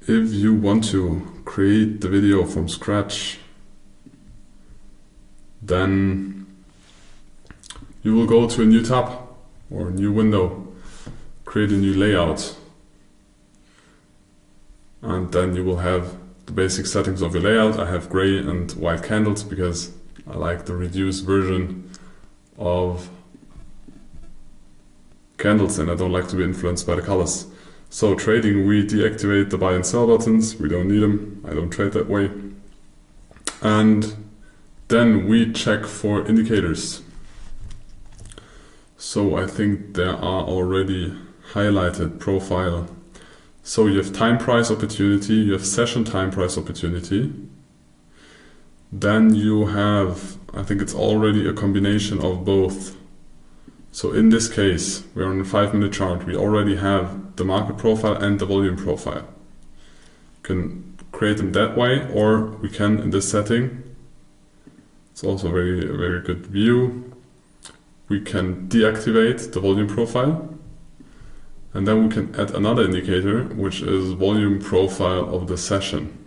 if you want to create the video from scratch, then you will go to a new tab or a new window, create a new layout, and then you will have the basic settings of your layout. I have gray and white candles because I like the reduced version of candles and I don't like to be influenced by the colors. So trading, we deactivate the buy and sell buttons, we don't need them, I don't trade that way. And then we check for indicators. So I think there are already highlighted profile. So you have time price opportunity, you have session time price opportunity. Then you have, I think it's already a combination of both. So in this case, we're on a 5-minute chart. We already have the market profile and the volume profile. You can create them that way, or we can, in this setting, it's also a very good view. We can deactivate the volume profile. And then we can add another indicator, which is volume profile of the session.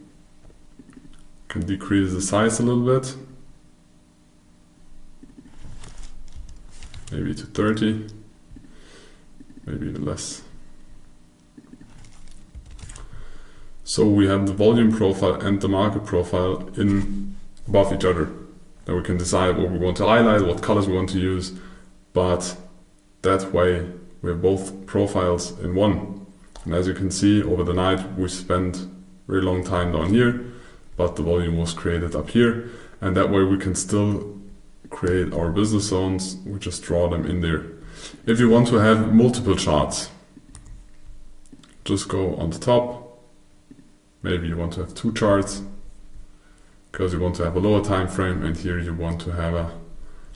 Can decrease the size a little bit. Maybe to 30, maybe even less. So we have the volume profile and the market profile in above each other. Then we can decide what we want to highlight, what colors we want to use, but that way we have both profiles in one. And as you can see, over the night we spent a very long time down here, but the volume was created up here, and that way we can still create our business zones. We just draw them in there. If you want to have multiple charts, just go on the top. Maybe you want to have 2 charts because you want to have a lower time frame, and here you want to have a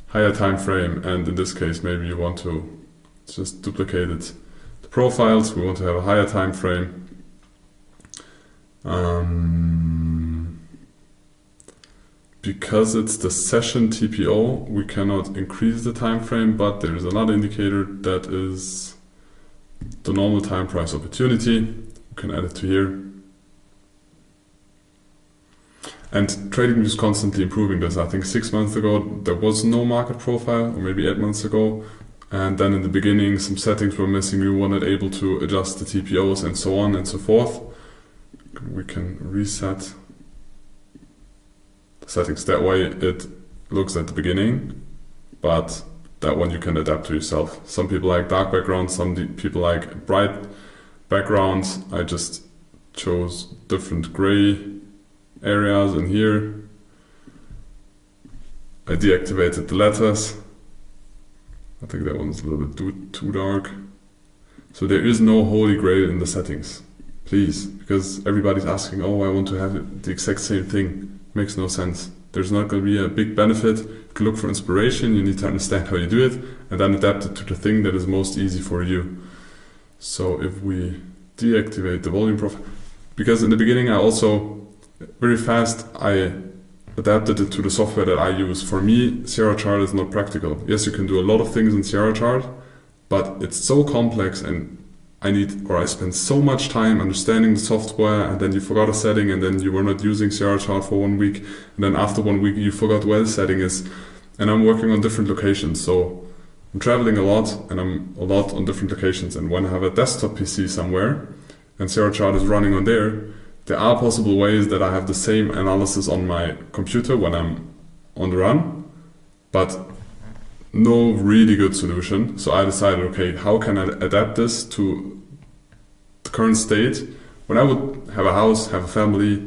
higher time frame, and in this case maybe you want to just duplicate it. The profiles, we want to have a higher time frame. Because it's the session TPO, we cannot increase the time frame, but there is another indicator that is the normal time price opportunity. We can add it to here. And TradingView is constantly improving this. I think 6 months ago there was no market profile, or maybe 8 months ago. And then in the beginning some settings were missing. We were not able to adjust the TPOs and so on and so forth. We can reset settings that way. It looks at the beginning, but that one you can adapt to yourself. Some people like dark backgrounds, some people like bright backgrounds. I just chose different gray areas in here. I deactivated the letters. I think that one's a little bit too dark. So there is no holy grail in the settings, please, because everybody's asking, oh, I want to have the exact same thing. Makes no sense. There's not going to be a big benefit. You can look for inspiration, you need to understand how you do it, and then adapt it to the thing that is most easy for you. So if we deactivate the volume profile, because in the beginning I also, very fast, I adapted it to the software that I use. For me, Sierra Chart is not practical. Yes, you can do a lot of things in Sierra Chart, but it's so complex, and I spent so much time understanding the software, and then you forgot a setting, and then you were not using Sierra Chart for 1 week, and then after 1 week you forgot where the setting is. And I'm working on different locations, so I'm traveling a lot, and I'm a lot on different locations. And when I have a desktop PC somewhere, and Sierra Chart is running on there are possible ways that I have the same analysis on my computer when I'm on the run, but no really good solution. So I decided, okay, how can I adapt this to the current state? When I would have a house, have a family,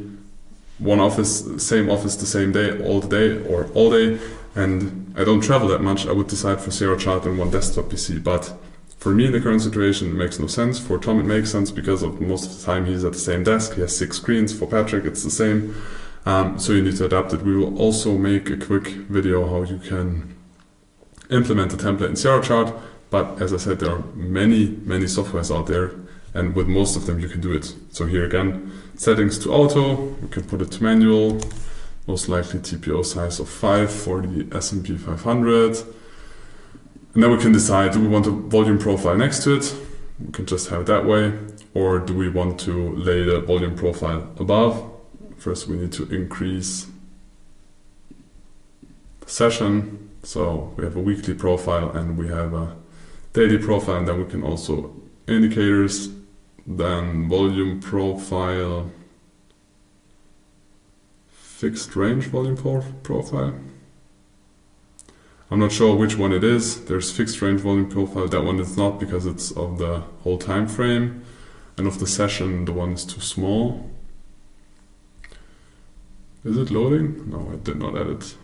one office, same office the same day, all day, and I don't travel that much, I would decide for Sierra Chart and one desktop PC. But for me in the current situation it makes no sense. For Tom it makes sense because of most of the time he's at the same desk, he has 6 screens. For Patrick it's the same. So you need to adapt it. We will also make a quick video how you can implement a template in Sierra Chart, but as I said, there are many softwares out there, and with most of them you can do it. So here again, settings to auto, we can put it to manual, most likely TPO size of 5 for the S&P 500. And then we can decide, do we want a volume profile next to it? We can just have it that way. or do we want to lay the volume profile above? First we need to increase the session. So we have a weekly profile and we have a daily profile, and then we can also indicators, then volume profile, fixed range volume profile. I'm not sure which one it is. There's fixed range volume profile. That one is not, because it's of the whole time frame, and of the session the one is too small. Is it loading? No, I did not add it.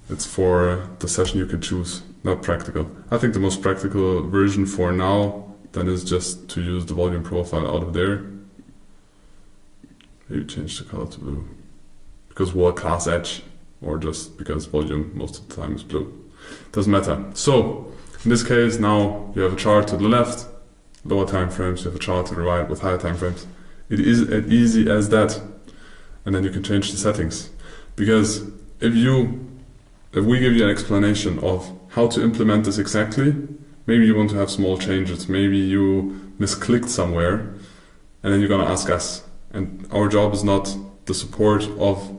It's for the session you can choose, not practical. I think the most practical version for now then is just to use the volume profile out of there. Maybe change the color to blue, because wall class edge, or just because volume most of the time is blue. Doesn't matter. So in this case, now you have a chart to the left, lower time frames, you have a chart to the right with higher time frames. It is as easy as that. And then you can change the settings. Because if we give you an explanation of how to implement this exactly, maybe you want to have small changes, maybe you misclicked somewhere, and then you're gonna ask us. And our job is not the support of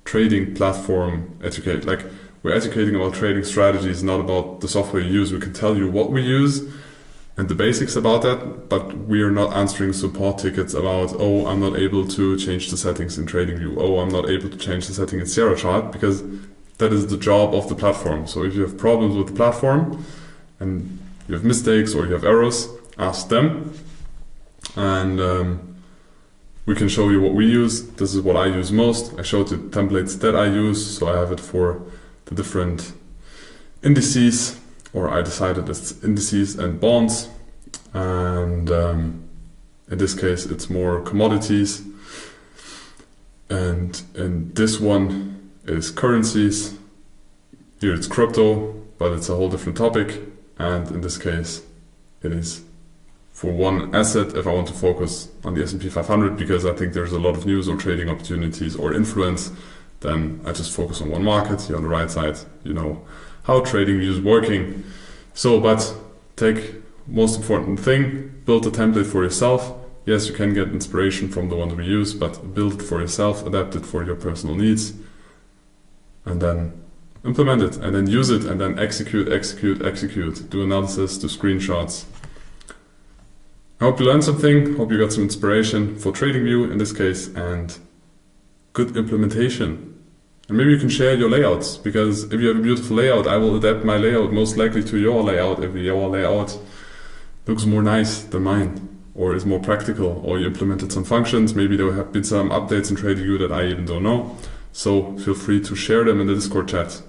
trading platform educate. Like, we're educating about trading strategies, not about the software you use. We can tell you what we use and the basics about that, but we are not answering support tickets about, oh, I'm not able to change the settings in TradingView. Oh, I'm not able to change the setting in Sierra Chart, because that is the job of the platform. So if you have problems with the platform and you have mistakes or you have errors, ask them. And we can show you what we use. This is what I use most. I showed you templates that I use, so I have it for the different indices, or I decided it's indices and bonds, and in this case it's more commodities, and in this one is currencies. Here it's crypto, but it's a whole different topic, and in this case it is for one asset if I want to focus on the S&P 500 because I think there's a lot of news or trading opportunities or influence, then I just focus on one market. Here on the right side, you know how TradingView is working. So, but take most important thing, build a template for yourself. Yes, you can get inspiration from the one we use, but build it for yourself, adapt it for your personal needs, and then implement it, and then use it, and then execute, do analysis, do screenshots. I hope you learned something, hope you got some inspiration for TradingView in this case, and good implementation. And maybe you can share your layouts, because if you have a beautiful layout, I will adapt my layout most likely to your layout if your layout looks more nice than mine, or is more practical, or you implemented some functions. Maybe there have been some updates in TradingView that I even don't know. So feel free to share them in the Discord chat.